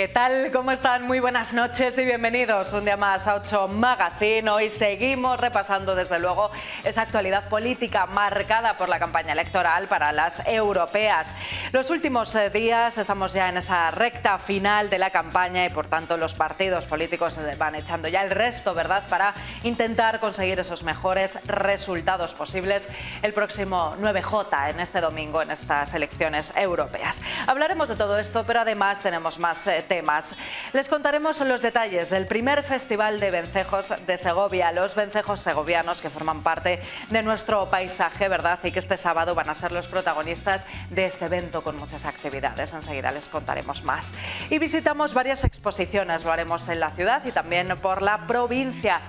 ¿Qué tal? ¿Cómo están? Muy buenas noches y bienvenidos un día más a 8 Magazine. Hoy seguimos repasando desde luego esa actualidad política marcada por la campaña electoral para las europeas. Los últimos días estamos ya en esa recta final de la campaña y por tanto los partidos políticos van echando ya el resto, ¿verdad?, para intentar conseguir esos mejores resultados posibles el próximo 9J en este domingo en estas elecciones europeas. Hablaremos de todo esto, pero además tenemos más temas. Les contaremos los detalles del primer Festival de Vencejos de Segovia, los vencejos segovianos que forman parte de nuestro paisaje, ¿verdad?, y que este sábado van a ser los protagonistas de este evento con muchas actividades. Enseguida les contaremos más. Y visitamos varias exposiciones, lo haremos en la ciudad y también por la provincia.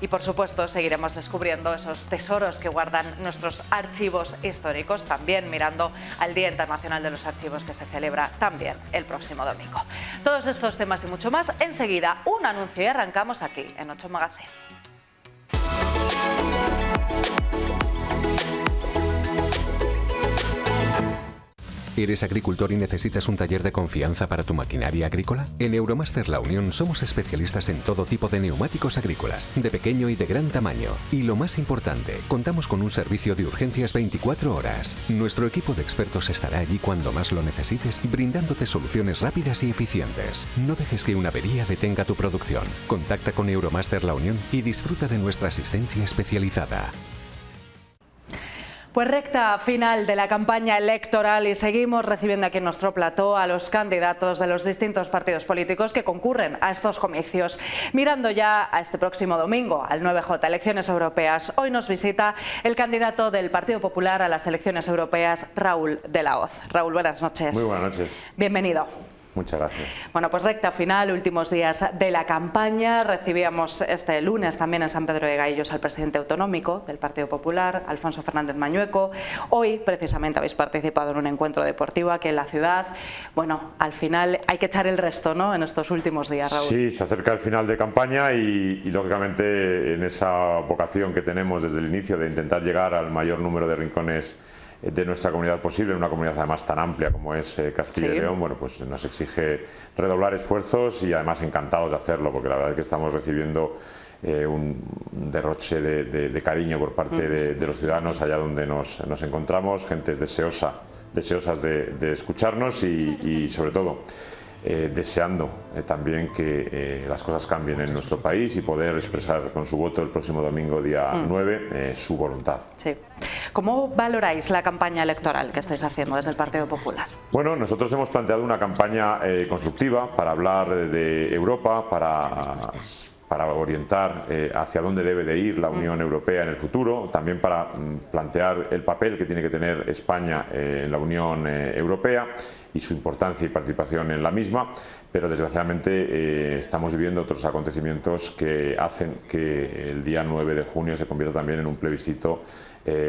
Y por supuesto seguiremos descubriendo esos tesoros que guardan nuestros archivos históricos, también mirando al Día Internacional de los Archivos que se celebra también el próximo domingo. Todos estos temas y mucho más enseguida. Un anuncio y arrancamos aquí en 8 Magazine. ¿Eres agricultor y necesitas un taller de confianza para tu maquinaria agrícola? En Euromaster La Unión somos especialistas en todo tipo de neumáticos agrícolas, de pequeño y de gran tamaño. Y lo más importante, contamos con un servicio de urgencias 24 horas. Nuestro equipo de expertos estará allí cuando más lo necesites, brindándote soluciones rápidas y eficientes. No dejes que una avería detenga tu producción. Contacta con Euromaster La Unión y disfruta de nuestra asistencia especializada. Pues recta final de la campaña electoral y seguimos recibiendo aquí en nuestro plató a los candidatos de los distintos partidos políticos que concurren a estos comicios. Mirando ya a este próximo domingo, al 9J, elecciones europeas, hoy nos visita el candidato del Partido Popular a las elecciones europeas, Raúl de la Hoz. Raúl, buenas noches. Muy buenas noches. Bienvenido. Muchas gracias. Bueno, pues recta final, últimos días de la campaña. Recibíamos este lunes también en San Pedro de Gaillos al presidente autonómico del Partido Popular, Alfonso Fernández Mañueco. Hoy, precisamente, habéis participado en un encuentro deportivo aquí en la ciudad. Bueno, al final hay que echar el resto, ¿no?, en estos últimos días, Raúl. Sí, se acerca el final de campaña y lógicamente, en esa vocación que tenemos desde el inicio de intentar llegar al mayor número de rincones de nuestra comunidad posible, una comunidad además tan amplia como es Castilla y León, bueno, pues nos exige redoblar esfuerzos y además encantados de hacerlo, porque la verdad es que estamos recibiendo un derroche de cariño por parte de los ciudadanos allá donde nos encontramos, gente deseosas de escucharnos y sobre todo deseando también que las cosas cambien en nuestro país y poder expresar con su voto el próximo domingo, día 9, su voluntad. Sí. ¿Cómo valoráis la campaña electoral que estáis haciendo desde el Partido Popular? Bueno, nosotros hemos planteado una campaña constructiva para hablar de Europa, para orientar hacia dónde debe de ir la Unión Europea en el futuro, también para plantear el papel que tiene que tener España en la Unión Europea y su importancia y participación en la misma, pero desgraciadamente estamos viviendo otros acontecimientos que hacen que el día 9 de junio se convierta también en un plebiscito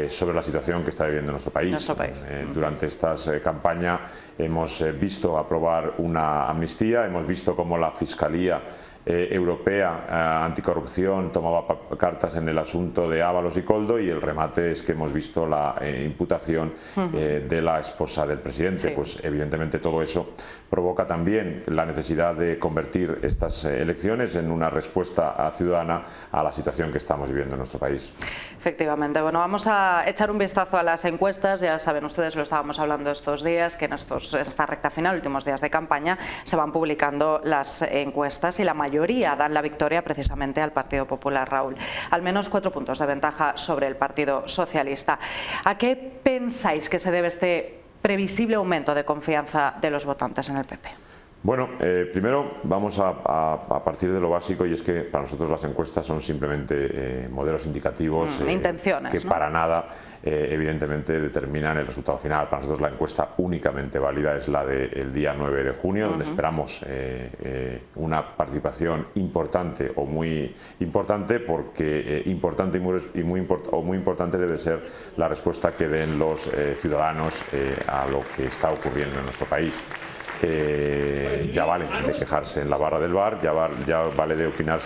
sobre la situación que está viviendo nuestro país. Durante esta campaña hemos visto aprobar una amnistía, hemos visto cómo la Fiscalía Europea Anticorrupción tomaba cartas en el asunto de Ábalos y Koldo, y el remate es que hemos visto la imputación de la esposa del presidente. Pues evidentemente todo eso provoca también la necesidad de convertir estas elecciones en una respuesta ciudadana a la situación que estamos viviendo en nuestro país. Efectivamente. Bueno, vamos a echar un vistazo a las encuestas. Ya saben ustedes, lo estábamos hablando estos días, que en esta recta final, últimos días de campaña, se van publicando las encuestas y la mayoría dan la victoria precisamente al Partido Popular, Raúl. Al menos 4 puntos de ventaja sobre el Partido Socialista. ¿A qué pensáis que se debe este previsible aumento de confianza de los votantes en el PP? Bueno, primero vamos a partir de lo básico, y es que para nosotros las encuestas son simplemente modelos indicativos intenciones, que ¿no?, para nada evidentemente determinan el resultado final. Para nosotros la encuesta únicamente válida es la del día 9 de junio, donde esperamos una participación importante o muy importante, porque importante y muy importante debe ser la respuesta que den los ciudadanos a lo que está ocurriendo en nuestro país. Ya vale de quejarse en la barra del bar, ya vale de opinar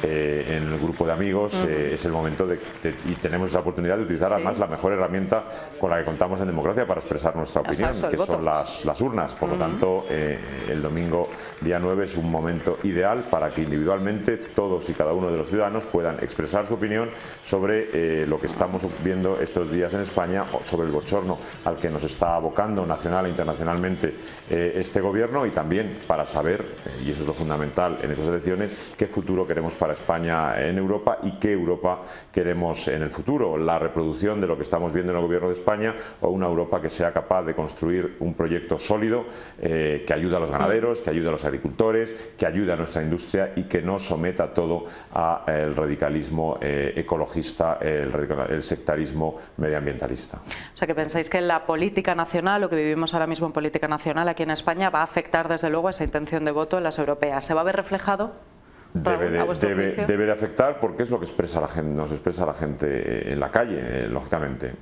en el grupo de amigos, es el momento y tenemos esa oportunidad de utilizar además la mejor herramienta con la que contamos en democracia para expresar nuestra opinión, que son las urnas. Por lo tanto, el domingo día 9 es un momento ideal para que individualmente todos y cada uno de los ciudadanos puedan expresar su opinión sobre lo que estamos viendo estos días en España, o sobre el bochorno al que nos está abocando nacional e internacionalmente este gobierno, y también para saber, y eso es lo fundamental en estas elecciones, qué futuro queremos para España en Europa y qué Europa queremos en el futuro. La reproducción de lo que estamos viendo en el gobierno de España, o una Europa que sea capaz de construir un proyecto sólido que ayude a los ganaderos, que ayude a los agricultores, que ayude a nuestra industria y que no someta todo al radicalismo ecologista, el sectarismo medioambientalista. O sea, que pensáis que la política nacional, lo que vivimos ahora mismo en política nacional aquí en España, va a afectar desde luego esa intención de voto en las europeas. ¿Se va a ver reflejado? Debe de afectar, porque es lo que expresa la gente, nos expresa la gente en la calle, lógicamente.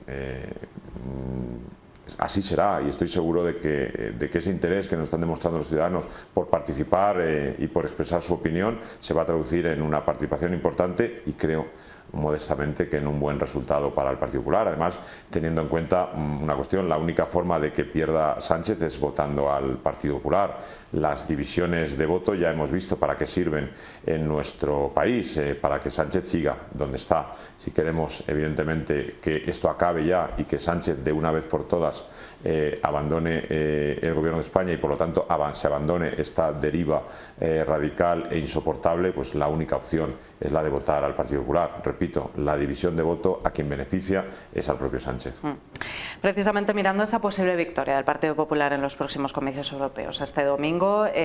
Así será, y estoy seguro de que ese interés que nos están demostrando los ciudadanos por participar y por expresar su opinión se va a traducir en una participación importante, y creo modestamente que en un buen resultado para el Partido Popular. Además, teniendo en cuenta una cuestión: la única forma de que pierda Sánchez es votando al Partido Popular. Las divisiones de voto ya hemos visto para qué sirven en nuestro país, para que Sánchez siga donde está. Si queremos, evidentemente, que esto acabe ya y que Sánchez de una vez por todas abandone el gobierno de España, y por lo tanto se abandone esta deriva radical e insoportable, pues la única opción es la de votar al Partido Popular. Repito, la división de voto a quien beneficia es al propio Sánchez. Precisamente mirando esa posible victoria del Partido Popular en los próximos comicios europeos, este domingo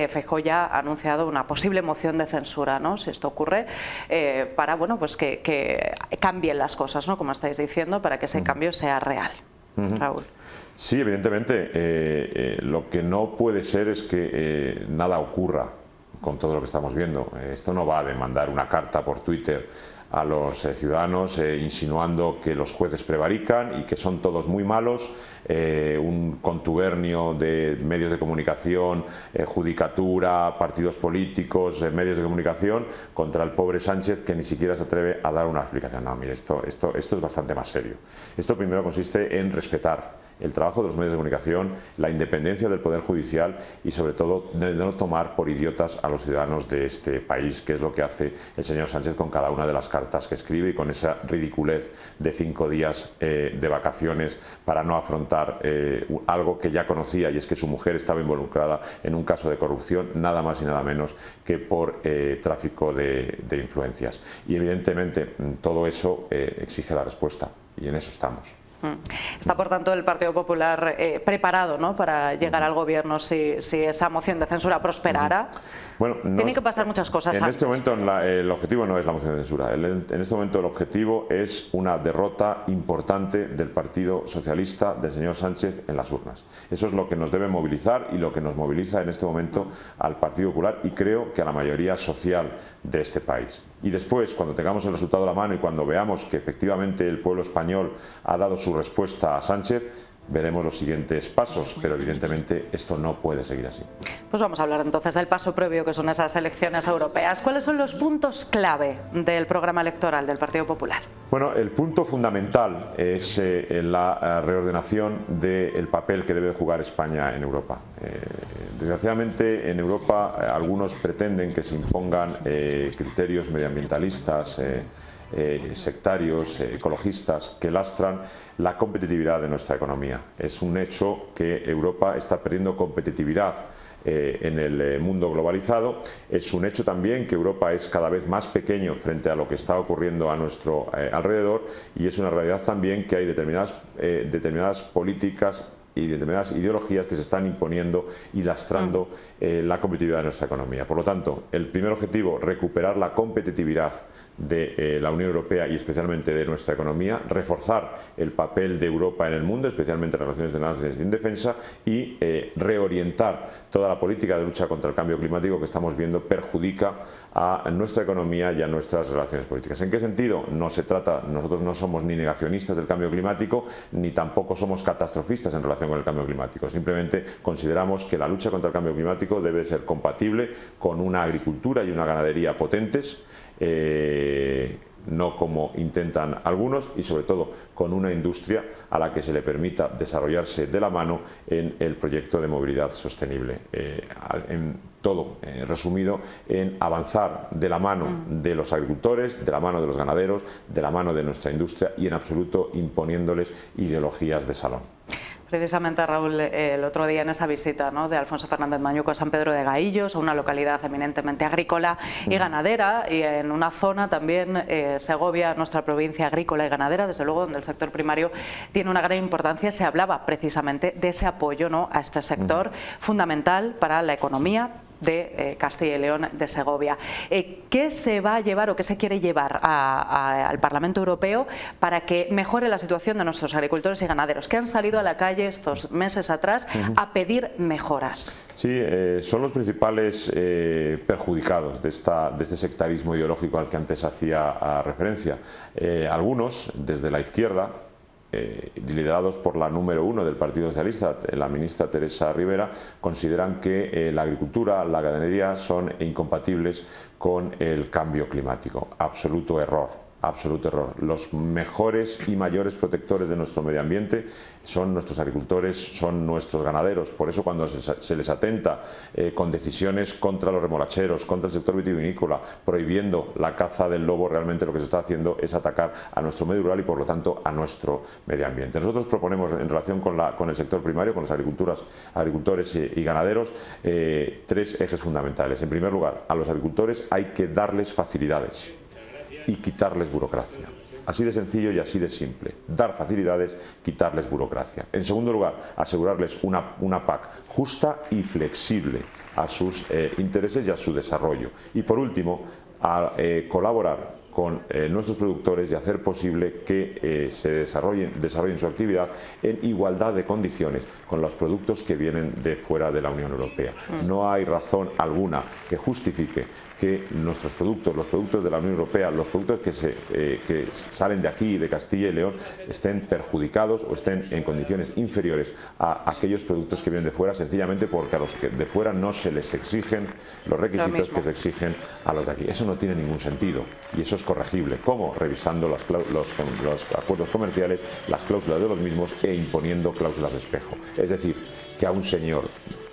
Feijóo ya ha anunciado una posible moción de censura, ¿no?, si esto ocurre, para bueno, pues que cambien las cosas, ¿no?, como estáis diciendo, para que ese cambio sea real. Raúl. Sí, evidentemente, lo que no puede ser es que nada ocurra con todo lo que estamos viendo. Esto no va de mandar una carta por Twitter a los ciudadanos insinuando que los jueces prevarican y que son todos muy malos, un contubernio de medios de comunicación, judicatura, partidos políticos, medios de comunicación contra el pobre Sánchez, que ni siquiera se atreve a dar una explicación. No, mire, esto es bastante más serio. Esto primero consiste en respetar el trabajo de los medios de comunicación, la independencia del Poder Judicial y sobre todo de no tomar por idiotas a los ciudadanos de este país, que es lo que hace el señor Sánchez con cada una de las cartas que escribe y con esa ridiculez de 5 días de vacaciones para no afrontar algo que ya conocía, y es que su mujer estaba involucrada en un caso de corrupción, nada más y nada menos que por tráfico de influencias. Y evidentemente todo eso exige la respuesta, y en eso estamos. Está, por tanto, el Partido Popular preparado, ¿no?, para llegar al gobierno si esa moción de censura prosperara. Bueno, tienen que pasar muchas cosas. En este momento el objetivo no es la moción de censura. En este momento el objetivo es una derrota importante del Partido Socialista del señor Sánchez en las urnas. Eso es lo que nos debe movilizar y lo que nos moviliza en este momento al Partido Popular, y creo que a la mayoría social de este país. Y después, cuando tengamos el resultado a la mano y cuando veamos que efectivamente el pueblo español ha dado su respuesta a Sánchez, veremos los siguientes pasos, pero evidentemente esto no puede seguir así. Pues vamos a hablar entonces del paso previo, que son esas elecciones europeas. ¿Cuáles son los puntos clave del programa electoral del Partido Popular? Bueno, el punto fundamental es la reordenación del papel que debe jugar España en Europa. Desgraciadamente, en Europa algunos pretenden que se impongan criterios medioambientalistas, sectarios, ecologistas, que lastran la competitividad de nuestra economía. Es un hecho que Europa está perdiendo competitividad en el mundo globalizado. Es un hecho también que Europa es cada vez más pequeño frente a lo que está ocurriendo a nuestro alrededor, y es una realidad también que hay determinadas políticas y determinadas ideologías que se están imponiendo y lastrando la competitividad de nuestra economía. Por lo tanto, el primer objetivo, recuperar la competitividad de la Unión Europea y especialmente de nuestra economía, reforzar el papel de Europa en el mundo, especialmente en relaciones internacionales y en defensa, y reorientar toda la política de lucha contra el cambio climático que estamos viendo perjudica a nuestra economía y a nuestras relaciones políticas. ¿En qué sentido? No se trata, nosotros no somos ni negacionistas del cambio climático, ni tampoco somos catastrofistas en relación con el cambio climático. Simplemente consideramos que la lucha contra el cambio climático debe ser compatible con una agricultura y una ganadería potentes, no como intentan algunos, y sobre todo con una industria a la que se le permita desarrollarse de la mano en el proyecto de movilidad sostenible. En todo resumido en avanzar de la mano de los agricultores, de la mano de los ganaderos, de la mano de nuestra industria, y en absoluto imponiéndoles ideologías de salón. Precisamente, Raúl, el otro día en esa visita, ¿no?, de Alfonso Fernández Mañuco a San Pedro de Gaillos, a una localidad eminentemente agrícola y ganadera, y en una zona también, Segovia, nuestra provincia agrícola y ganadera, desde luego donde el sector primario tiene una gran importancia, se hablaba precisamente de ese apoyo, ¿no?, a este sector fundamental para la economía de Castilla y León, de Segovia. ¿Qué se va a llevar o qué se quiere llevar al Parlamento Europeo para que mejore la situación de nuestros agricultores y ganaderos, que han salido a la calle estos meses atrás a pedir mejoras? Sí, son los principales perjudicados de este sectarismo ideológico al que antes hacía referencia. Algunos, desde la izquierda, liderados por la número 1 del Partido Socialista, la ministra Teresa Rivera, consideran que la agricultura, la ganadería son incompatibles con el cambio climático. Absoluto error. Absoluto error. Los mejores y mayores protectores de nuestro medio ambiente son nuestros agricultores, son nuestros ganaderos. Por eso, cuando se les atenta con decisiones contra los remolacheros, contra el sector vitivinícola, prohibiendo la caza del lobo, realmente lo que se está haciendo es atacar a nuestro medio rural y, por lo tanto, a nuestro medio ambiente. Nosotros proponemos, en relación con el sector primario, con los agricultores y ganaderos, 3 ejes fundamentales. En primer lugar, a los agricultores hay que darles facilidades y quitarles burocracia. Así de sencillo y así de simple. Dar facilidades, quitarles burocracia. En segundo lugar, asegurarles una PAC justa y flexible a sus intereses y a su desarrollo. Y por último, colaborar con nuestros productores y hacer posible que se desarrollen su actividad en igualdad de condiciones con los productos que vienen de fuera de la Unión Europea. No hay razón alguna que justifique que nuestros productos, los productos de la Unión Europea, los productos que salen de aquí, de Castilla y León, estén perjudicados o estén en condiciones inferiores a aquellos productos que vienen de fuera, sencillamente porque a los de fuera no se les exigen los requisitos que se exigen a los de aquí. Eso no tiene ningún sentido, y eso es corregible. ¿Cómo? Revisando los acuerdos comerciales, las cláusulas de los mismos, e imponiendo cláusulas de espejo. Es decir, que a un señor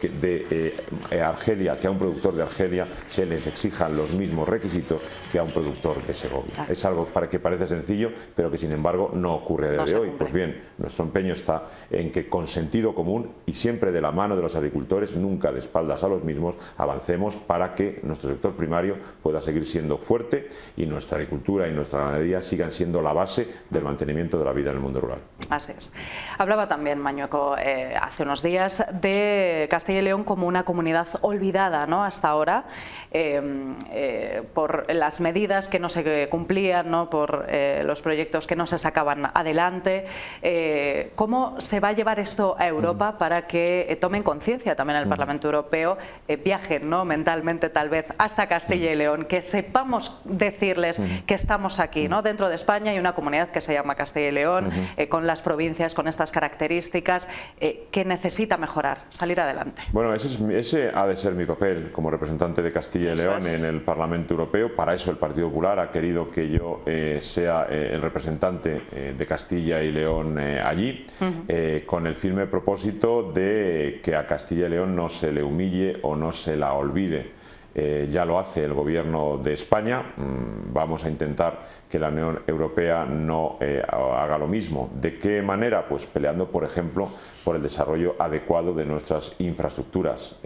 de Argelia, que a un productor de Argelia se les exijan los mismos requisitos que a un productor de Segovia. Es algo que parece sencillo, pero que sin embargo no ocurre a día de hoy. Pues bien, nuestro empeño está en que, con sentido común y siempre de la mano de los agricultores, nunca de espaldas a los mismos, avancemos para que nuestro sector primario pueda seguir siendo fuerte y nuestra agricultura y nuestra ganadería sigan siendo la base del mantenimiento de la vida en el mundo rural. Así es. Hablaba también Mañuco hace unos días de Castilla y León como una comunidad olvidada, ¿no?, hasta ahora, por las medidas que no se cumplían, ¿no?, por los proyectos que no se sacaban adelante. ¿Cómo se va a llevar esto a Europa para que tomen conciencia también el Parlamento Europeo, viajen, ¿no?, mentalmente tal vez hasta Castilla y León, que sepamos decirles que estamos aquí, ¿no?, dentro de España hay una comunidad que se llama Castilla y León, con las provincias, con estas características, que necesita mejorar, salir adelante? Bueno, ese ha de ser mi papel como representante de Castilla y León en el Parlamento Europeo. Para eso el Partido Popular ha querido que yo sea el representante de Castilla y León allí, con el firme propósito de que a Castilla y León no se le humille o no se la olvide. Ya lo hace el Gobierno de España. Vamos a intentar que la Unión Europea no haga lo mismo. ¿De qué manera? Pues peleando, por ejemplo, por el desarrollo adecuado de nuestras infraestructuras.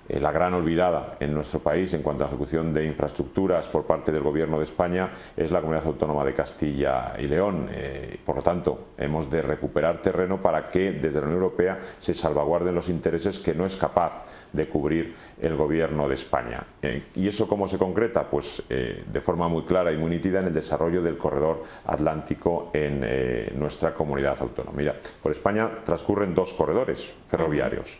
La gran olvidada en nuestro país en cuanto a la ejecución de infraestructuras por parte del Gobierno de España es la Comunidad Autónoma de Castilla y León. Por lo tanto, hemos de recuperar terreno para que desde la Unión Europea se salvaguarden los intereses que no es capaz de cubrir el Gobierno de España. ¿Y eso cómo se concreta? Pues de forma muy clara y muy nítida en el desarrollo del corredor atlántico en nuestra comunidad autónoma. Mira, por España transcurren 2 corredores ferroviarios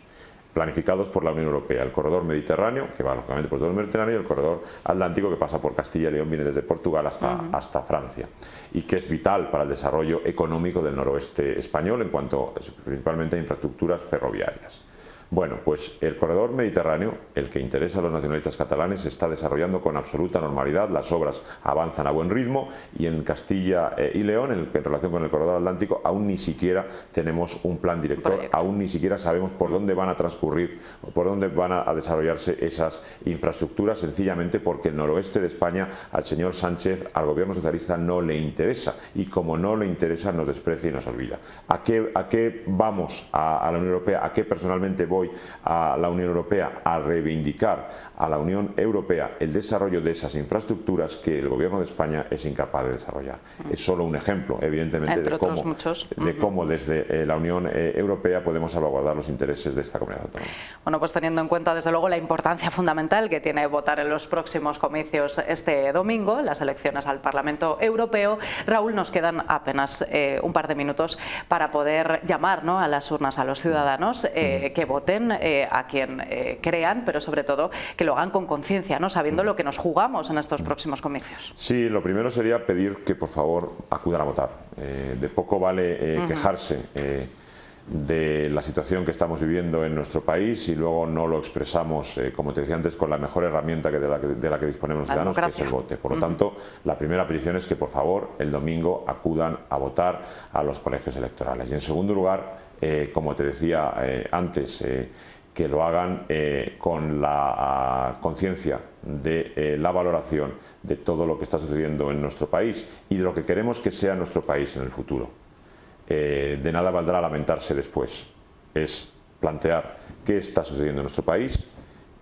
planificados por la Unión Europea: el corredor mediterráneo, que va lógicamente por todo el Mediterráneo, y el corredor atlántico, que pasa por Castilla y León, viene desde Portugal hasta Francia, y que es vital para el desarrollo económico del noroeste español en cuanto principalmente a infraestructuras ferroviarias. Bueno, pues el corredor mediterráneo, el que interesa a los nacionalistas catalanes, se está desarrollando con absoluta normalidad, las obras avanzan a buen ritmo y en Castilla y León, en relación con el corredor atlántico, aún ni siquiera tenemos un plan director, aún ni siquiera sabemos por dónde van a transcurrir, por dónde van a desarrollarse esas infraestructuras, sencillamente porque el noroeste de España al señor Sánchez, al gobierno socialista, no le interesa, y como no le interesa nos desprecia y nos olvida. ¿A qué vamos a la Unión Europea? ¿A qué personalmente voy a la Unión Europea? A reivindicar a la Unión Europea el desarrollo de esas infraestructuras que el gobierno de España es incapaz de desarrollar. Es solo un ejemplo, evidentemente, de cómo desde la Unión Europea podemos salvaguardar los intereses de esta comunidad autónoma. Bueno, pues teniendo en cuenta desde luego la importancia fundamental que tiene votar en los próximos comicios este domingo, las elecciones al Parlamento Europeo, Raúl, nos quedan apenas un par de minutos para poder llamar, ¿no?, a las urnas a los ciudadanos que voten a quien crean, pero sobre todo que lo hagan con conciencia, ¿no?, sabiendo lo que nos jugamos en estos próximos comicios. Sí, lo primero sería pedir que por favor acudan a votar. De poco vale quejarse de la situación que estamos viviendo en nuestro país y luego no lo expresamos, como te decía antes, con la mejor herramienta de la que disponemos los ciudadanos, que es el voto. Por lo tanto, la primera petición es que por favor el domingo acudan a votar a los colegios electorales. Y en segundo lugar, como te decía antes, que lo hagan con la conciencia de la valoración de todo lo que está sucediendo en nuestro país y de lo que queremos que sea nuestro país en el futuro. De nada valdrá lamentarse después. Es plantear qué está sucediendo en nuestro país,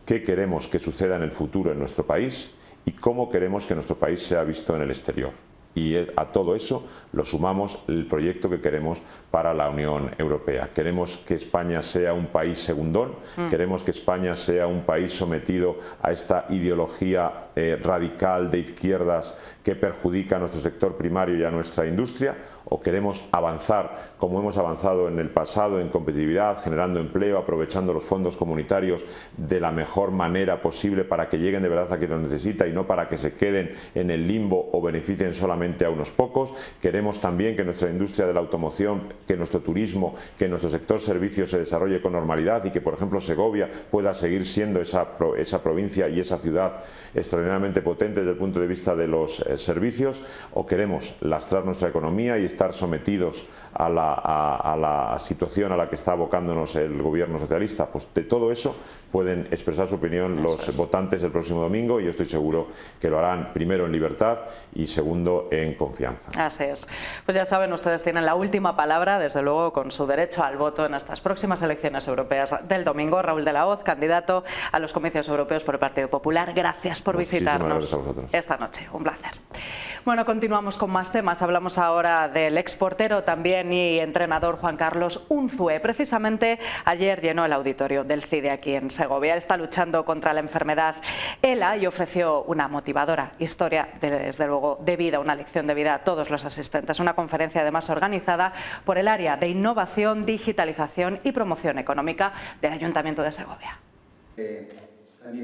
qué queremos que suceda en el futuro en nuestro país y cómo queremos que nuestro país sea visto en el exterior. Y a todo eso lo sumamos el proyecto que queremos para la Unión Europea. Queremos que España sea un país segundón, queremos que España sea un país sometido a esta ideología radical de izquierdas que perjudica a nuestro sector primario y a nuestra industria, o queremos avanzar como hemos avanzado en el pasado en competitividad, generando empleo, aprovechando los fondos comunitarios de la mejor manera posible para que lleguen de verdad a quien los necesita y no para que se queden en el limbo o beneficien solamente a unos pocos. Queremos también que nuestra industria de la automoción, que nuestro turismo, que nuestro sector servicios se desarrolle con normalidad y que, por ejemplo, Segovia pueda seguir siendo esa provincia y esa ciudad extraordinariamente potente desde el punto de vista de los servicios, o queremos lastrar nuestra economía y estar sometidos a la situación a la que está abocándonos el gobierno socialista. Pues de todo eso pueden expresar su opinión los votantes el próximo domingo y yo estoy seguro que lo harán primero en libertad y segundo en confianza. Así es. Pues ya saben, ustedes tienen la última palabra, desde luego, con su derecho al voto en estas próximas elecciones europeas del domingo. Raúl de la Hoz, candidato a los comicios europeos por el Partido Popular. Gracias por visitarnos gracias a vosotros esta noche. Un placer. Bueno, continuamos con más temas. Hablamos ahora del exportero también y entrenador Juan Carlos Unzué. Precisamente ayer llenó el auditorio del CIDE aquí en Segovia. Está luchando contra la enfermedad ELA y ofreció una motivadora historia, desde luego, de vida, una lección de vida a todos los asistentes. Una conferencia además organizada por el área de innovación, digitalización y promoción económica del Ayuntamiento de Segovia.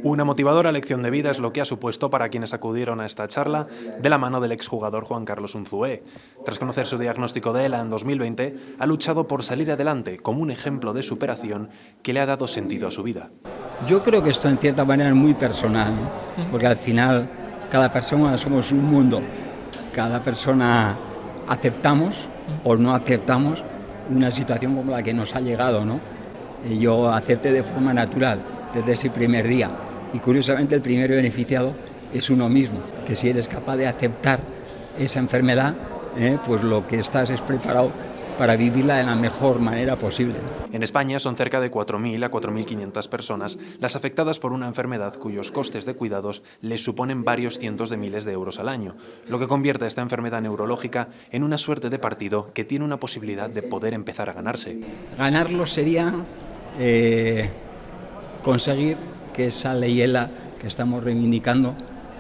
Una motivadora lección de vida es lo que ha supuesto para quienes acudieron a esta charla de la mano del exjugador Juan Carlos Unzué. Tras conocer su diagnóstico de ELA en 2020, ha luchado por salir adelante como un ejemplo de superación que le ha dado sentido a su vida. Yo creo que esto en cierta manera es muy personal, ¿no? Porque al final cada persona somos un mundo, cada persona aceptamos o no aceptamos una situación como la que nos ha llegado, ¿no? Y yo acepté de forma natural desde ese primer día y curiosamente el primer beneficiado es uno mismo, que si eres capaz de aceptar esa enfermedad, pues lo que estás es preparado para vivirla de la mejor manera posible. En España son cerca de 4.000 a 4.500 personas las afectadas por una enfermedad cuyos costes de cuidados les suponen varios cientos de miles de euros al año, lo que convierte a esta enfermedad neurológica en una suerte de partido que tiene una posibilidad de poder empezar a ganarse. Ganarlo sería conseguir que esa ley ELA que estamos reivindicando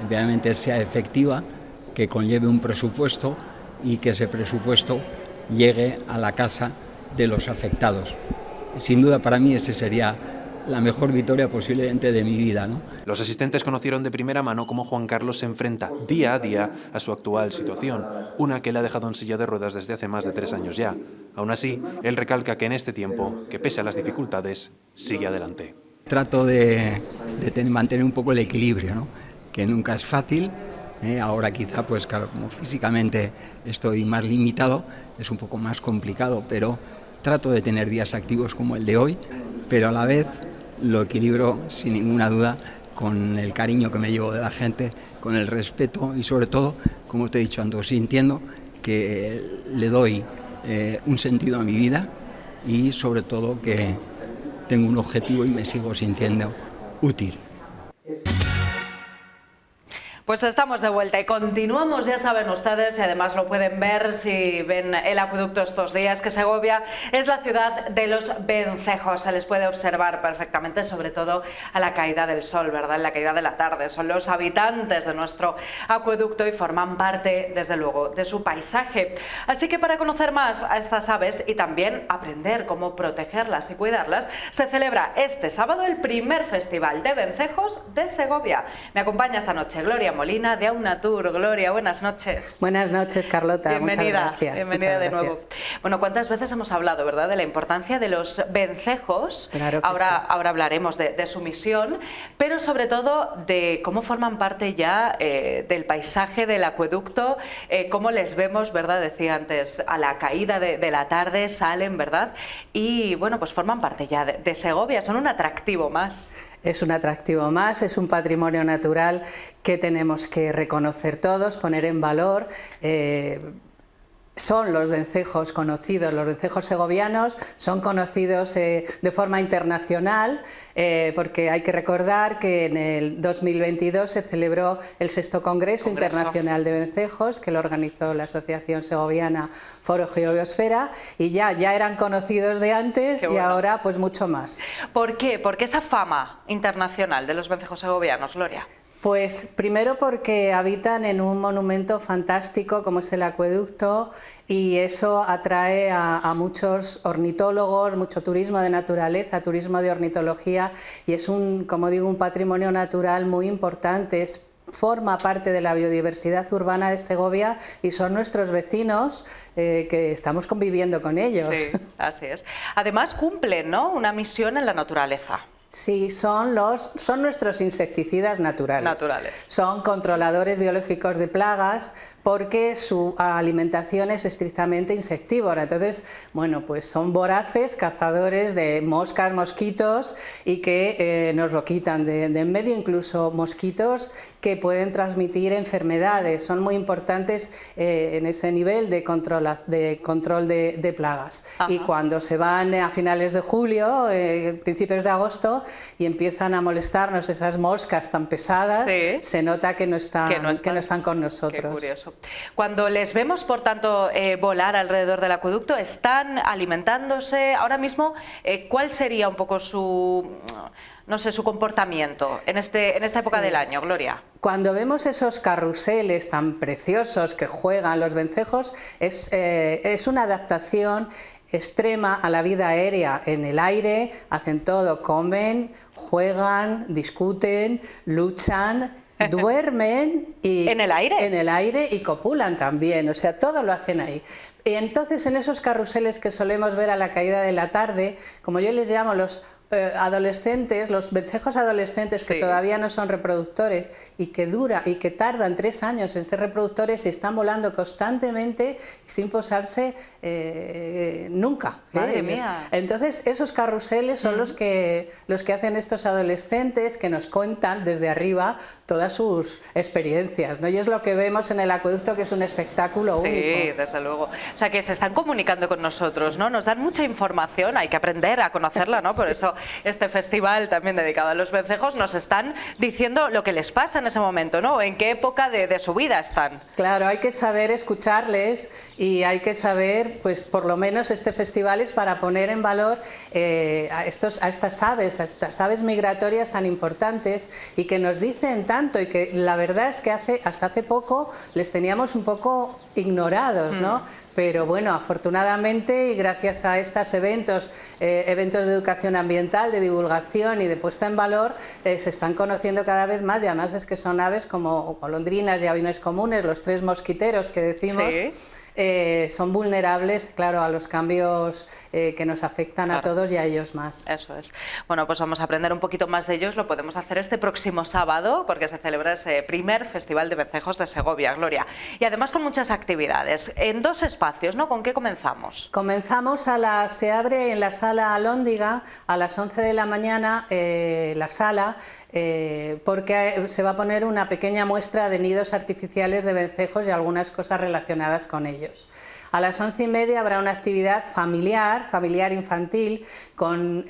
realmente sea efectiva, que conlleve un presupuesto y que ese presupuesto llegue a la casa de los afectados. Sin duda para mí ese sería la mejor victoria posiblemente de mi vida, ¿no? Los asistentes conocieron de primera mano cómo Juan Carlos se enfrenta día a día a su actual situación, una que le ha dejado en silla de ruedas desde hace más de 3 años ya. Aún así, él recalca que en este tiempo, que pese a las dificultades, sigue adelante. Trato de mantener un poco el equilibrio, ¿no? Que nunca es fácil. Ahora quizá, pues claro, como físicamente estoy más limitado, es un poco más complicado, pero trato de tener días activos como el de hoy, pero a la vez lo equilibro sin ninguna duda con el cariño que me llevo de la gente, con el respeto y sobre todo, como te he dicho, ando sintiendo que le doy un sentido a mi vida y sobre todo que tengo un objetivo y me sigo sintiendo útil. Pues estamos de vuelta y continuamos, ya saben ustedes, y además lo pueden ver si ven el acueducto estos días, que Segovia es la ciudad de los vencejos. Se les puede observar perfectamente, sobre todo a la caída del sol, ¿verdad? En la caída de la tarde. Son los habitantes de nuestro acueducto y forman parte, desde luego, de su paisaje. Así que para conocer más a estas aves y también aprender cómo protegerlas y cuidarlas, se celebra este sábado el primer Festival de Vencejos de Segovia. Me acompaña esta noche Gloria Molina de Aunatur. Gloria, buenas noches. Buenas noches, Carlota. Bienvenida, muchas gracias. bienvenida muchas de nuevo. gracias. Bueno, ¿cuántas veces hemos hablado, verdad, de la importancia de los vencejos? Claro que ahora, sí. ahora hablaremos de su misión, pero sobre todo de cómo forman parte ya del paisaje del acueducto, cómo les vemos, ¿verdad? Decía antes, a la caída de la tarde salen, ¿verdad? Y bueno, pues forman parte ya de Segovia, son un atractivo más. Es un atractivo más, es un patrimonio natural que tenemos que reconocer todos, poner en valor. Son los vencejos conocidos, los vencejos segovianos, son conocidos de forma internacional, porque hay que recordar que en el 2022 se celebró el 6º Congreso Internacional de Vencejos, que lo organizó la Asociación Segoviana Foro Geobiosfera, y ya eran conocidos de antes. Qué y bueno. ahora pues mucho más. ¿Por qué? ¿Por qué esa fama internacional de los vencejos segovianos, Gloria? Pues primero porque habitan en un monumento fantástico como es el acueducto, y eso atrae a muchos ornitólogos, mucho turismo de naturaleza, turismo de ornitología, y es como digo, un patrimonio natural muy importante. Forma parte de la biodiversidad urbana de Segovia y son nuestros vecinos, que estamos conviviendo con ellos. Sí, así es. Además cumplen, ¿no?, una misión en la naturaleza. Sí, son nuestros insecticidas naturales. Son controladores biológicos de plagas porque su alimentación es estrictamente insectívora. Entonces, bueno, pues son voraces, cazadores de moscas, mosquitos, y que nos lo quitan de en medio, incluso mosquitos que pueden transmitir enfermedades. Son muy importantes en ese nivel de control de plagas. Ajá. Y cuando se van a finales de julio, principios de agosto, y empiezan a molestarnos esas moscas tan pesadas, sí, se nota que no están con nosotros. Qué curioso. Cuando les vemos, por tanto, volar alrededor del acueducto, ¿están alimentándose? Ahora mismo, ¿cuál sería un poco su comportamiento en esta época del año, Gloria? Cuando vemos esos carruseles tan preciosos que juegan los vencejos, es una adaptación extrema a la vida aérea. En el aire hacen todo, comen, juegan, discuten, luchan, duermen y ¿En el aire? En el aire, y copulan también, o sea, todo lo hacen ahí. Y entonces en esos carruseles que solemos ver a la caída de la tarde, como yo les llamo los adolescentes, los vencejos adolescentes, que sí, todavía no son reproductores y que tardan 3 años en ser reproductores, y están volando constantemente sin posarse nunca. Madre mía. Entonces esos carruseles son los que hacen estos adolescentes, que nos cuentan desde arriba todas sus experiencias, ¿no? Y es lo que vemos en el acueducto, que es un espectáculo único. Sí, desde luego. O sea, que se están comunicando con nosotros, ¿no? Nos dan mucha información, hay que aprender a conocerla, ¿no? Por eso este festival también dedicado a los vencejos, nos están diciendo lo que les pasa en ese momento, ¿no? En qué época de su vida están. Claro, hay que saber escucharles, y hay que saber, pues por lo menos este festival es para poner en valor a estas aves migratorias tan importantes, y que nos dicen tanto, y que la verdad es que hasta hace poco les teníamos un poco ignorados, ¿no? Pero bueno, afortunadamente y gracias a estos eventos de educación ambiental, de divulgación y de puesta en valor, se están conociendo cada vez más, y además es que son aves como golondrinas y aviones comunes, los tres mosquiteros que decimos. Sí. Son vulnerables, claro, a los cambios que nos afectan a todos y a ellos más. Eso es. Bueno, pues vamos a aprender un poquito más de ellos. Lo podemos hacer este próximo sábado porque se celebra ese primer Festival de Vencejos de Segovia, Gloria. Y además con muchas actividades. En 2 espacios, ¿no? ¿Con qué comenzamos? Comenzamos se abre en la sala Alhóndiga a las 11 de la mañana la sala. Porque se va a poner una pequeña muestra de nidos artificiales de vencejos y algunas cosas relacionadas con ellos. A las 11:30 habrá una actividad familiar infantil, con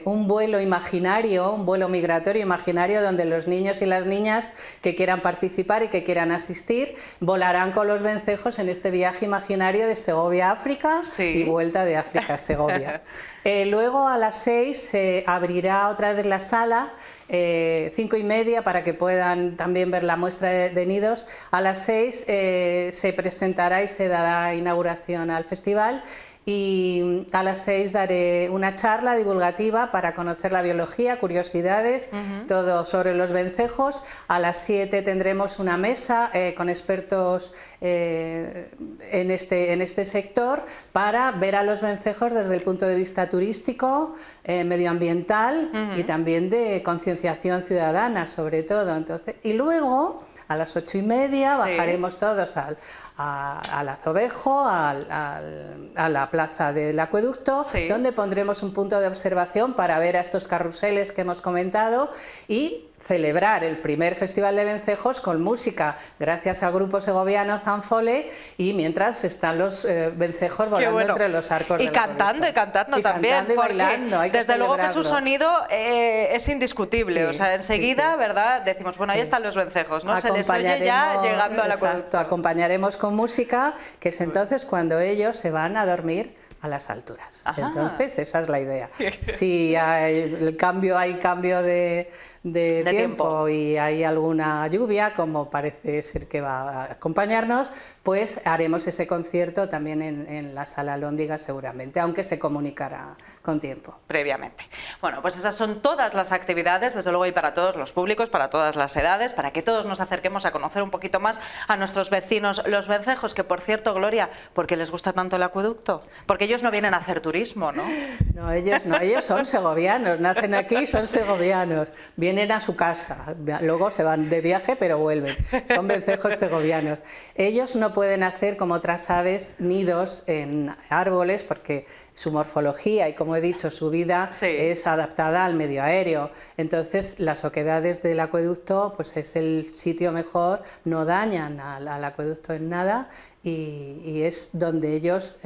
un vuelo imaginario, un vuelo migratorio imaginario, donde los niños y las niñas que quieran participar y que quieran asistir volarán con los vencejos en este viaje imaginario de Segovia a África y vuelta de África a Segovia. Luego a las 6 se abrirá otra vez la sala, 5:30, para que puedan también ver la muestra de nidos. A las 6 se presentará y se dará inauguración al festival. Y a las 6 daré una charla divulgativa para conocer la biología, curiosidades, todo sobre los vencejos. A las 7 tendremos una mesa con expertos en este sector para ver a los vencejos desde el punto de vista turístico, medioambiental y también de concienciación ciudadana, sobre todo. Entonces, y luego a las 8:30 bajaremos todos al Azovejo, a la plaza del acueducto, donde pondremos un punto de observación para ver a estos carruseles que hemos comentado y celebrar el primer Festival de Vencejos con música, gracias al grupo segoviano Zanfole, y mientras están los vencejos volando entre los arcos. Y cantando también, cantando y bailando. Desde luego que su sonido es indiscutible, o sea, enseguida, ¿verdad? Decimos, bueno, ahí están los vencejos, ¿no? Se les oye ya llegando al acueducto. Exacto, acompañaremos con música, que es entonces cuando ellos se van a dormir a las alturas. Entonces, esa es la idea. Si hay cambio de tiempo y hay alguna lluvia, como parece ser que va a acompañarnos, pues haremos ese concierto también en la sala Alhóndiga seguramente, aunque se comunicará con tiempo. Previamente. Bueno, pues esas son todas las actividades, desde luego, y para todos los públicos, para todas las edades, para que todos nos acerquemos a conocer un poquito más a nuestros vecinos, los vencejos, que por cierto, Gloria, ¿por qué les gusta tanto el acueducto? Porque ellos no vienen a hacer turismo, ¿no? No, ellos son segovianos, nacen aquí, son segovianos, vienen a su casa, luego se van de viaje pero vuelven, son vencejos segovianos. Ellos no pueden hacer, como otras aves, nidos en árboles porque su morfología y, como he dicho, su vida es adaptada al medio aéreo. Entonces, las oquedades del acueducto pues es el sitio mejor, no dañan al acueducto en nada, y es donde ellos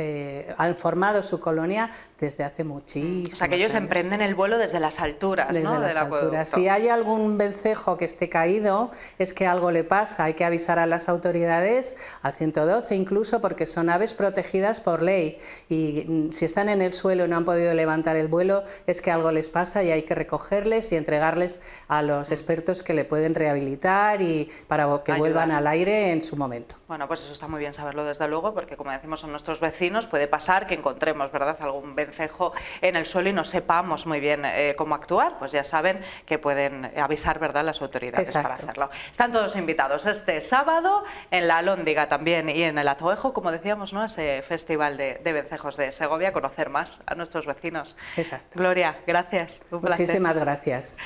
han formado su colonia desde hace muchísimo. O sea, que ellos emprenden el vuelo desde las alturas, desde ¿no? las alturas. Si hay algún vencejo que esté caído, es que algo le pasa. Hay que avisar a las autoridades, al 112 incluso, porque son aves protegidas por ley. Y si están en el suelo y no han podido levantar el vuelo, es que algo les pasa y hay que recogerles y entregarles a los expertos que le pueden rehabilitar y para que vuelvan al aire en su momento. Bueno, pues eso está muy bien saberlo, desde luego, porque, como decimos, son nuestros vecinos. Puede pasar que encontremos, ¿verdad?, algún vencejo en el suelo y no sepamos muy bien cómo actuar. Pues ya saben que pueden avisar, ¿verdad?, las autoridades para hacerlo. Están todos invitados este sábado en la Alhóndiga también y en el Azovejo, como decíamos, ¿no?, ese Festival de Vencejos de Segovia, a conocer más a nuestros vecinos. Exacto. Gloria, gracias. Un placer. Muchísimas gracias.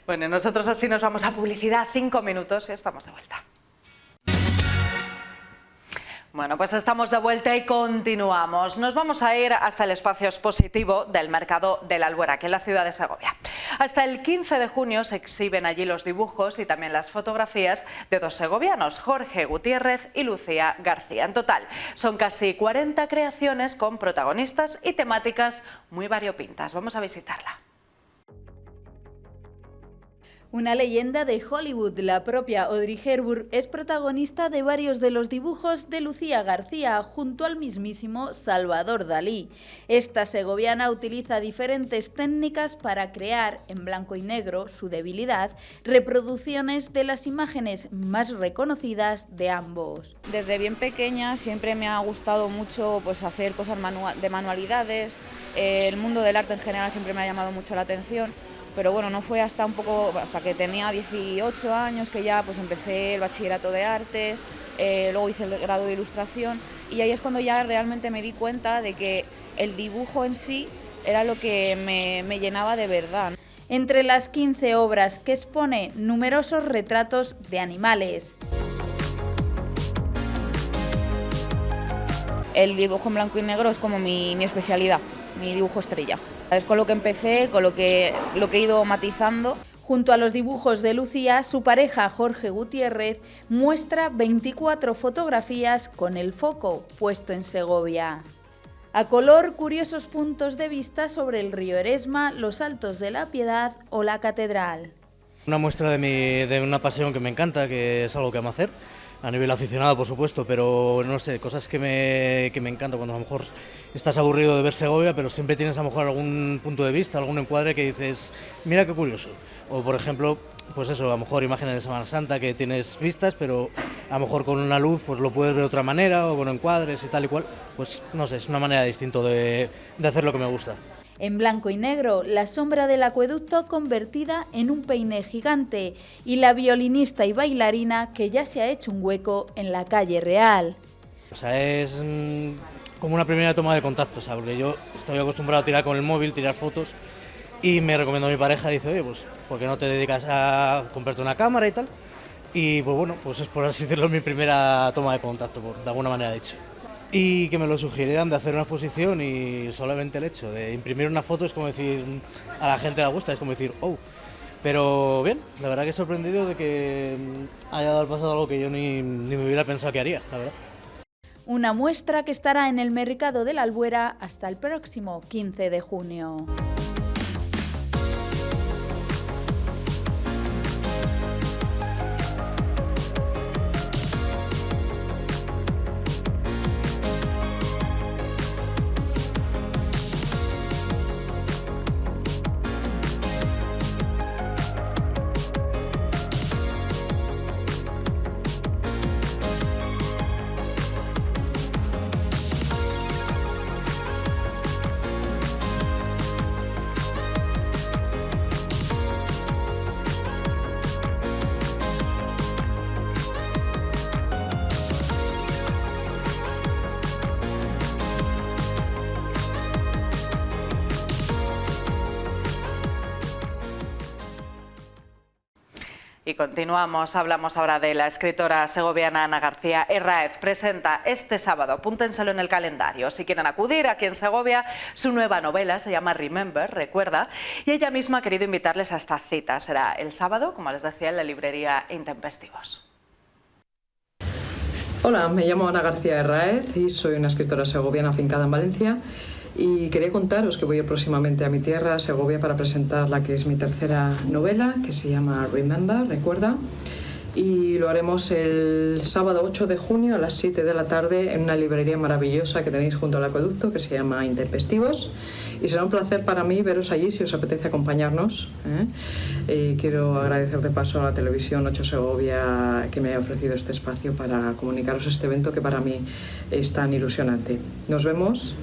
Bueno, nosotros así nos vamos a publicidad, 5 minutos y estamos de vuelta. Bueno, pues estamos de vuelta y continuamos. Nos vamos a ir hasta el espacio expositivo del Mercado de la Albuera, aquí en la ciudad de Segovia. Hasta el 15 de junio se exhiben allí los dibujos y también las fotografías de 2 segovianos, Jorge Gutiérrez y Lucía García. En total, son casi 40 creaciones con protagonistas y temáticas muy variopintas. Vamos a visitarla. Una leyenda de Hollywood, la propia Audrey Hepburn es protagonista de varios de los dibujos de Lucía García junto al mismísimo Salvador Dalí. Esta segoviana utiliza diferentes técnicas para crear, en blanco y negro, su debilidad, reproducciones de las imágenes más reconocidas de ambos. Desde bien pequeña siempre me ha gustado mucho pues, hacer cosas de manualidades, el mundo del arte en general siempre me ha llamado mucho la atención. Pero bueno, no fue hasta que tenía 18 años que ya pues empecé el bachillerato de artes, luego hice el grado de ilustración y ahí es cuando ya realmente me di cuenta de que el dibujo en sí era lo que me llenaba de verdad. Entre las 15 obras que expone, numerosos retratos de animales. El dibujo en blanco y negro es como mi especialidad, mi dibujo estrella. Es con lo que empecé, con lo que he ido matizando. Junto a los dibujos de Lucía, su pareja Jorge Gutiérrez muestra 24 fotografías con el foco puesto en Segovia. A color, curiosos puntos de vista sobre el río Eresma, los Altos de la Piedad o la Catedral. Una muestra de una pasión que me encanta, que es algo que amo hacer, a nivel aficionado por supuesto, pero no sé, cosas que me encantan cuando a lo mejor estás aburrido de ver Segovia, pero siempre tienes a lo mejor algún punto de vista, algún encuadre que dices, mira qué curioso. O por ejemplo, pues eso, a lo mejor imágenes de Semana Santa que tienes vistas, pero a lo mejor con una luz pues lo puedes ver de otra manera, o con encuadres y tal y cual, pues no sé, es una manera distinta de hacer lo que me gusta. En blanco y negro, la sombra del acueducto convertida en un peine gigante y la violinista y bailarina que ya se ha hecho un hueco en la calle Real. O sea, es como una primera toma de contacto, ¿sabes? Porque yo estoy acostumbrado a tirar con el móvil, tirar fotos, y me recomendó mi pareja, dice, oye, pues, ¿por qué no te dedicas a comprarte una cámara y tal? Y pues bueno, pues es por así decirlo mi primera toma de contacto, de alguna manera dicho. Y que me lo sugirieran de hacer una exposición y solamente el hecho de imprimir una foto es como decir, a la gente le gusta, es como decir, oh. Pero bien, la verdad que he sorprendido de que haya pasado algo que yo ni me hubiera pensado que haría, la verdad. Una muestra que estará en el Mercado de la Albuera hasta el próximo 15 de junio. Y continuamos, hablamos ahora de la escritora segoviana Ana García Herráez. Presenta este sábado, apúntenselo en el calendario, si quieren acudir aquí en Segovia, su nueva novela, se llama Remember, recuerda, y ella misma ha querido invitarles a esta cita. Será el sábado, como les decía, en la librería Intempestivos. Hola, me llamo Ana García Herráez y soy una escritora segoviana afincada en Valencia. Y quería contaros que voy a ir próximamente a mi tierra, Segovia, para presentar la que es mi tercera novela, que se llama Remember, recuerda. Y lo haremos el sábado 8 de junio a las 7 de la tarde en una librería maravillosa que tenéis junto al acueducto, que se llama Intempestivos. Y será un placer para mí veros allí si os apetece acompañarnos. Y quiero agradecer de paso a la televisión 8 Segovia que me haya ofrecido este espacio para comunicaros este evento que para mí es tan ilusionante. Nos vemos.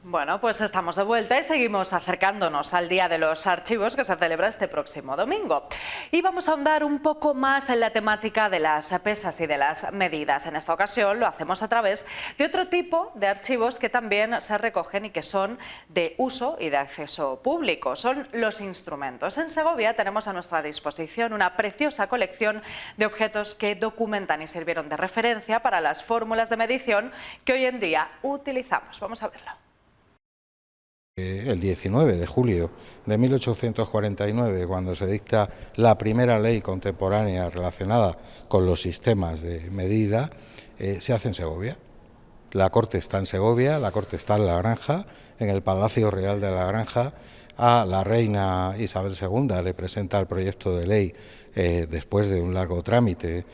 Bueno, pues estamos de vuelta y seguimos acercándonos al Día de los Archivos que se celebra este próximo domingo. Y vamos a ahondar un poco más en la temática de las pesas y de las medidas. En esta ocasión lo hacemos a través de otro tipo de archivos que también se recogen y que son de uso y de acceso público. Son los instrumentos. En Segovia tenemos a nuestra disposición una preciosa colección de objetos que documentan y sirvieron de referencia para las fórmulas de medición que hoy en día utilizamos. Vamos a verlo. El 19 de julio de 1849, cuando se dicta la primera ley contemporánea relacionada con los sistemas de medida, se hace en Segovia. La corte está en Segovia, la corte está en La Granja, en el Palacio Real de La Granja. a la reina Isabel II, le presenta el proyecto de ley después de un largo trámite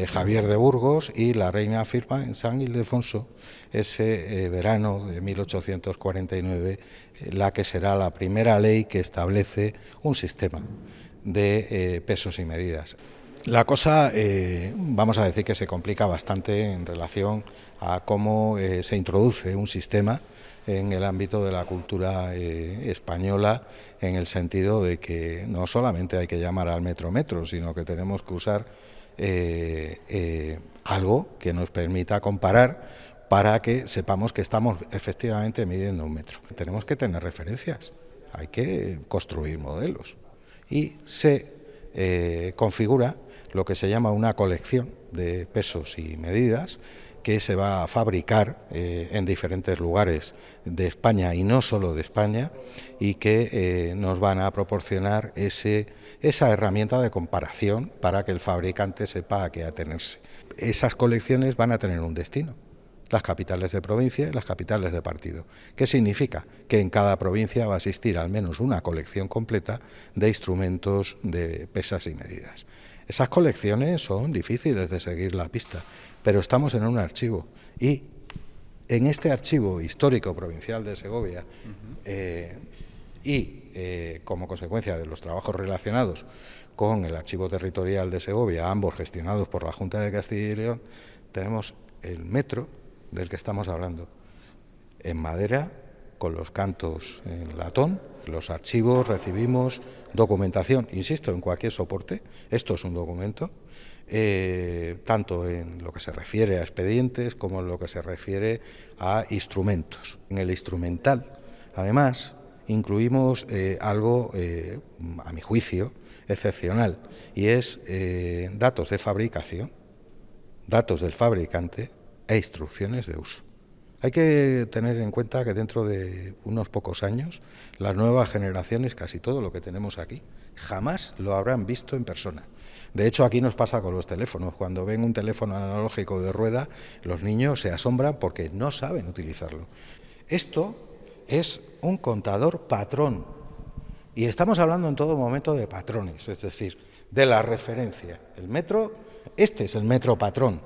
Javier de Burgos, y la reina firma en San Ildefonso ese verano de 1849 la que será la primera ley que establece un sistema de pesos y medidas. La cosa, vamos a decir que se complica bastante en relación a cómo se introduce un sistema en el ámbito de la cultura española, en el sentido de que no solamente hay que llamar al metro, sino que tenemos que usar algo que nos permita comparar para que sepamos que estamos efectivamente midiendo un metro. Tenemos que tener referencias, hay que construir modelos y se configura lo que se llama una colección de pesos y medidas que se va a fabricar en diferentes lugares de España y no solo de España, y que nos van a proporcionar esa herramienta de comparación para que el fabricante sepa a qué atenerse. Esas colecciones van a tener un destino: las capitales de provincia y las capitales de partido. ¿Qué significa? Que en cada provincia va a existir al menos una colección completa de instrumentos de pesas y medidas. Esas colecciones son difíciles de seguir la pista, pero estamos en un archivo, y en este archivo histórico provincial de Segovia como consecuencia de los trabajos relacionados con el archivo territorial de Segovia, ambos gestionados por la Junta de Castilla y León, tenemos el metro del que estamos hablando, en madera, con los cantos en latón. Los archivos recibimos documentación, insisto, en cualquier soporte. Esto es un documento, tanto en lo que se refiere a expedientes como en lo que se refiere a instrumentos. En el instrumental, además, incluimos algo, a mi juicio, excepcional, y es datos de fabricación, datos del fabricante e instrucciones de uso. Hay que tener en cuenta que dentro de unos pocos años, las nuevas generaciones, casi todo lo que tenemos aquí, jamás lo habrán visto en persona. De hecho, aquí nos pasa con los teléfonos. Cuando ven un teléfono analógico de rueda, los niños se asombran porque no saben utilizarlo. Esto es un contador patrón, y estamos hablando en todo momento de patrones, es decir, de la referencia. El metro, este es el metro patrón.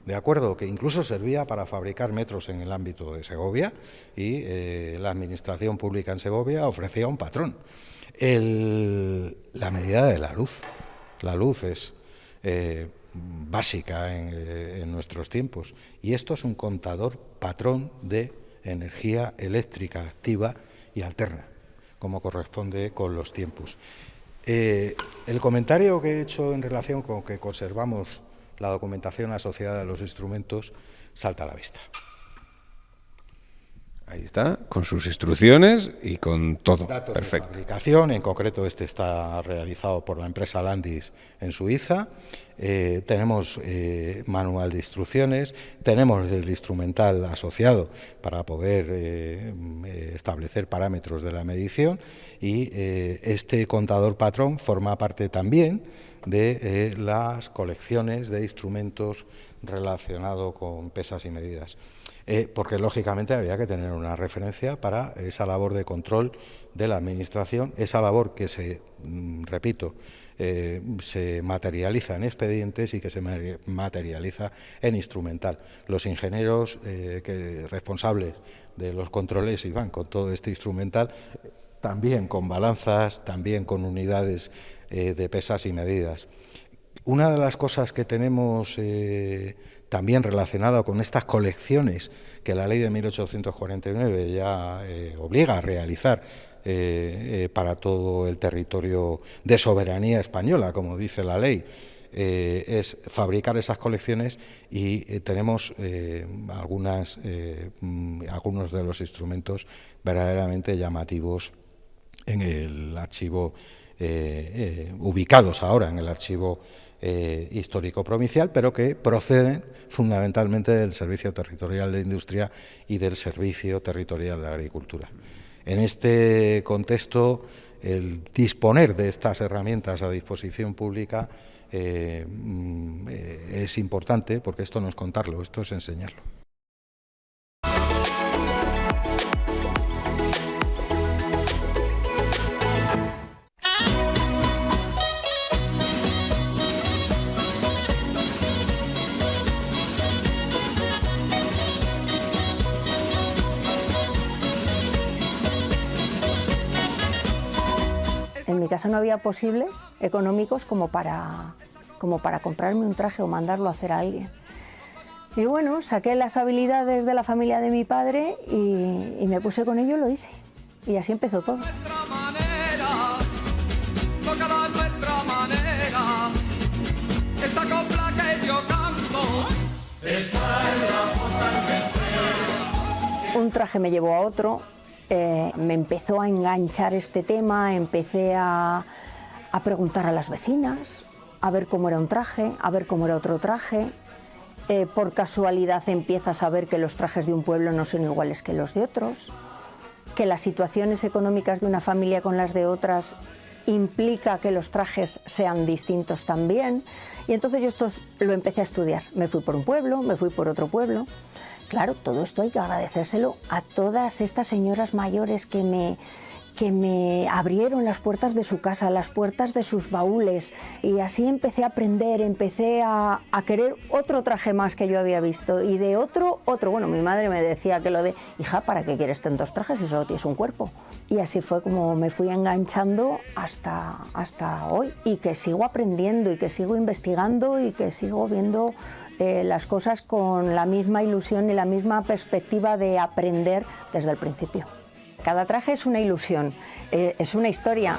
De acuerdo, que incluso servía para fabricar metros en el ámbito de Segovia, y la administración pública en Segovia ofrecía un patrón. La medida de la luz. La luz es básica en nuestros tiempos, y esto es un contador patrón de energía eléctrica activa y alterna, como corresponde con los tiempos. El comentario que he hecho en relación con que conservamos la documentación asociada a los instrumentos salta a la vista. Ahí está, con sus instrucciones y con todo. Datos perfecto. De fabricación, en concreto este está realizado por la empresa Landis en Suiza. Tenemos manual de instrucciones, tenemos el instrumental asociado para poder establecer parámetros de la medición, y este contador patrón forma parte también de las colecciones de instrumentos relacionados con pesas y medidas. Porque lógicamente había que tener una referencia para esa labor de control de la administración, esa labor que se materializa en expedientes y que se materializa en instrumental. Los ingenieros responsables de los controles iban con todo este instrumental, también con balanzas, también con unidades de pesas y medidas. Una de las cosas que tenemos también relacionada con estas colecciones que la ley de 1849 ya obliga a realizar para todo el territorio de soberanía española, como dice la ley, es fabricar esas colecciones, y tenemos algunos de los instrumentos verdaderamente llamativos en el archivo, ubicados ahora en el archivo histórico provincial, pero que proceden fundamentalmente del Servicio Territorial de Industria y del Servicio Territorial de Agricultura. En este contexto, el disponer de estas herramientas a disposición pública es importante, porque esto no es contarlo, esto es enseñarlo. mi casa no había posibles económicos como para comprarme un traje o mandarlo a hacer a alguien. Y bueno, saqué las habilidades de la familia de mi padre y me puse con ello y lo hice. Y así empezó todo. Un traje me llevó a otro, me empezó a enganchar este tema, empecé a preguntar a las vecinas, a ver cómo era un traje, a ver cómo era otro traje. Por casualidad empiezas a ver que los trajes de un pueblo no son iguales que los de otros, que las situaciones económicas de una familia con las de otras implica que los trajes sean distintos también. Y entonces yo esto lo empecé a estudiar. Me fui por un pueblo, me fui por otro pueblo. Claro, todo esto hay que agradecérselo a todas estas señoras mayores que me abrieron las puertas de su casa, las puertas de sus baúles, y así empecé a aprender, empecé a querer otro traje más que yo había visto, y de otro. Bueno, mi madre me decía que lo de, hija, ¿para qué quieres tantos trajes si solo tienes un cuerpo? Y así fue como me fui enganchando hasta hoy, y que sigo aprendiendo, y que sigo investigando, y que sigo viendo las cosas con la misma ilusión y la misma perspectiva de aprender desde el principio. Cada traje es una ilusión, es una historia.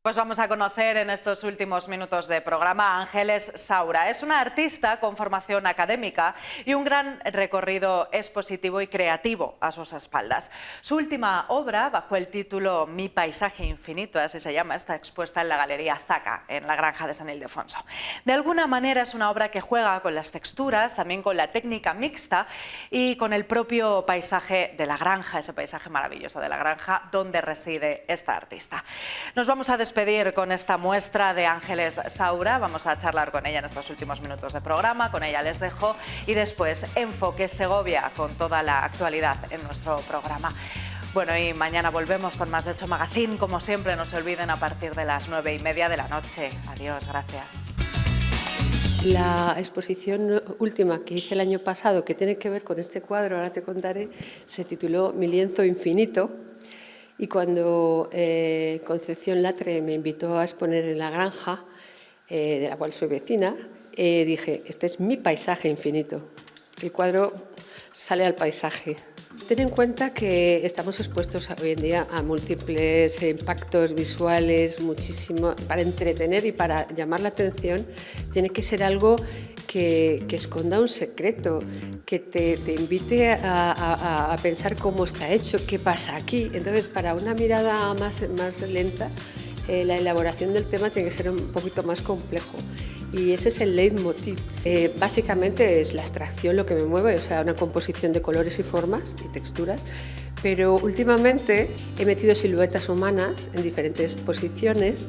Pues vamos a conocer en estos últimos minutos de programa a Ángeles Saura. Es una artista con formación académica y un gran recorrido expositivo y creativo a sus espaldas. Su última obra, bajo el título Mi paisaje infinito, así se llama, está expuesta en la Galería Zaca, en la Granja de San Ildefonso. De alguna manera es una obra que juega con las texturas, también con la técnica mixta y con el propio paisaje de la granja, ese paisaje maravilloso de la granja donde reside esta artista. Nos vamos a despedir con esta muestra de Ángeles Saura. Vamos a charlar con ella en estos últimos minutos de programa, con ella les dejo, y después Enfoque Segovia con toda la actualidad en nuestro programa. Bueno, y mañana volvemos con más de Hecho Magazine, como siempre. No se olviden, a partir de las 9:30 de la noche. Adiós, gracias. La exposición última que hice el año pasado, que tiene que ver con este cuadro, ahora te contaré, se tituló Mi lienzo infinito. Y cuando Concepción Latre me invitó a exponer en la granja, de la cual soy vecina, dije, este es mi paisaje infinito. El cuadro sale al paisaje. Ten en cuenta que estamos expuestos hoy en día a múltiples impactos visuales, muchísimo, para entretener y para llamar la atención. Tiene que ser algo que esconda un secreto, que te invite a pensar cómo está hecho, qué pasa aquí. Entonces, para una mirada más lenta, la elaboración del tema tiene que ser un poquito más complejo. Y ese es el leitmotiv. Básicamente es la abstracción lo que me mueve, o sea, una composición de colores y formas y texturas. Pero últimamente he metido siluetas humanas en diferentes posiciones.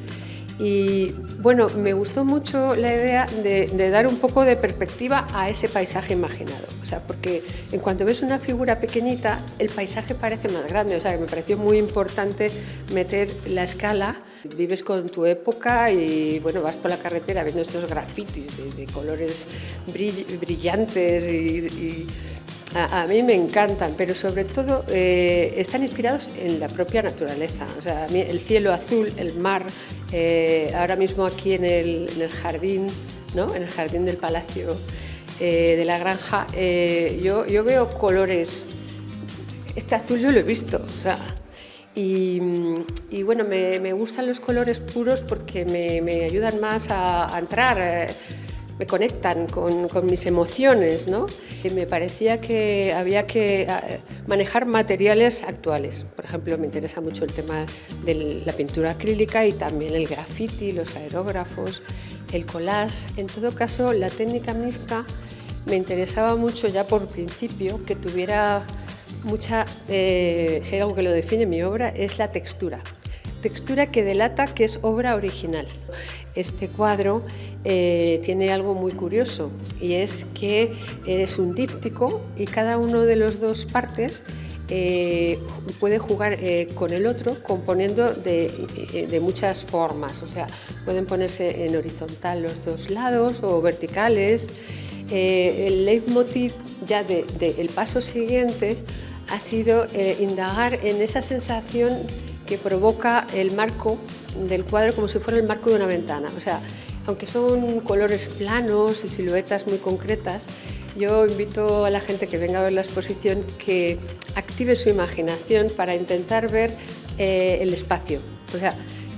Y bueno, me gustó mucho la idea de dar un poco de perspectiva a ese paisaje imaginado. O sea, porque en cuanto ves una figura pequeñita, el paisaje parece más grande. O sea, que me pareció muy importante meter la escala. Vives con tu época y bueno, vas por la carretera viendo estos grafitis de colores brillantes y a mí me encantan, pero sobre todo están inspirados en la propia naturaleza. O sea, a mí el cielo azul, el mar, ahora mismo aquí en el jardín, ¿no? En el jardín del Palacio de la Granja, yo veo colores. Este azul yo lo he visto, o sea, y bueno, me gustan los colores puros porque me ayudan más a entrar. Me conectan con mis emociones, ¿no? Me parecía que había que manejar materiales actuales. Por ejemplo, me interesa mucho el tema de la pintura acrílica y también el graffiti, los aerógrafos, el collage. En todo caso, la técnica mixta me interesaba mucho ya por principio que tuviera mucha... si hay algo que lo define mi obra es la textura. textura que delata que es obra original. Este cuadro tiene algo muy curioso y es que es un díptico y cada uno de las dos partes puede jugar con el otro componiendo de muchas formas, o sea, pueden ponerse en horizontal los dos lados o verticales. El leitmotiv ya del paso siguiente ha sido indagar en esa sensación que provoca el marco del cuadro como si fuera el marco de una ventana. O sea, aunque son colores planos y siluetas muy concretas, yo invito a la gente que venga a ver la exposición que active su imaginación para intentar ver el espacio. O sea,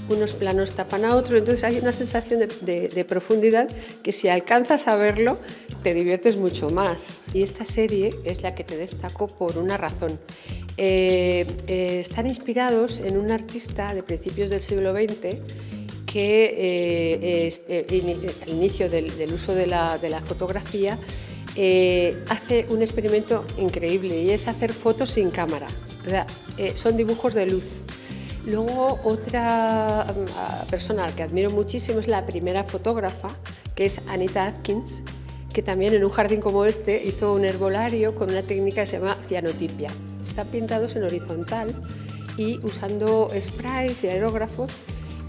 unos planos tapan a otros, entonces hay una sensación de profundidad que si alcanzas a verlo te diviertes mucho más. Y esta serie es la que te destaco por una razón. Están inspirados en un artista de principios del siglo XX que al inicio del uso de la fotografía hace un experimento increíble y es hacer fotos sin cámara. O sea, son dibujos de luz. Luego otra persona a la que admiro muchísimo es la primera fotógrafa, que es Anita Atkins, que también en un jardín como este hizo un herbolario con una técnica que se llama cianotipia. Están pintados en horizontal y usando sprays y aerógrafos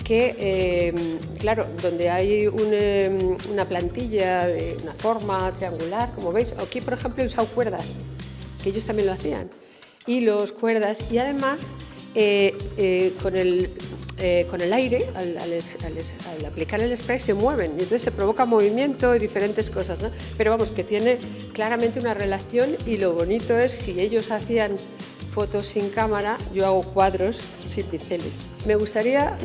que, claro, donde hay una plantilla de una forma triangular, como veis, aquí por ejemplo he usado cuerdas, que ellos también lo hacían, hilos, cuerdas y además con el aire, al aplicar el spray se mueven y entonces se provoca movimiento y diferentes cosas, ¿no? Pero vamos, que tiene claramente una relación y lo bonito es si ellos hacían fotos sin cámara, yo hago cuadros sin pinceles. Me gustaría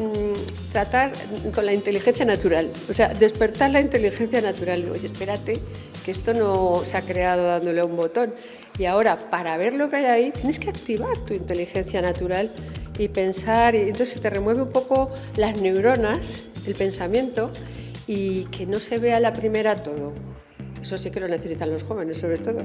tratar con la inteligencia natural, o sea, despertar la inteligencia natural. Oye, espérate, que esto no se ha creado dándole a un botón. Y ahora, para ver lo que hay ahí, tienes que activar tu inteligencia natural y pensar, y entonces se te remueve un poco las neuronas, el pensamiento, y que no se vea a la primera todo. Eso sí que lo necesitan los jóvenes, sobre todo.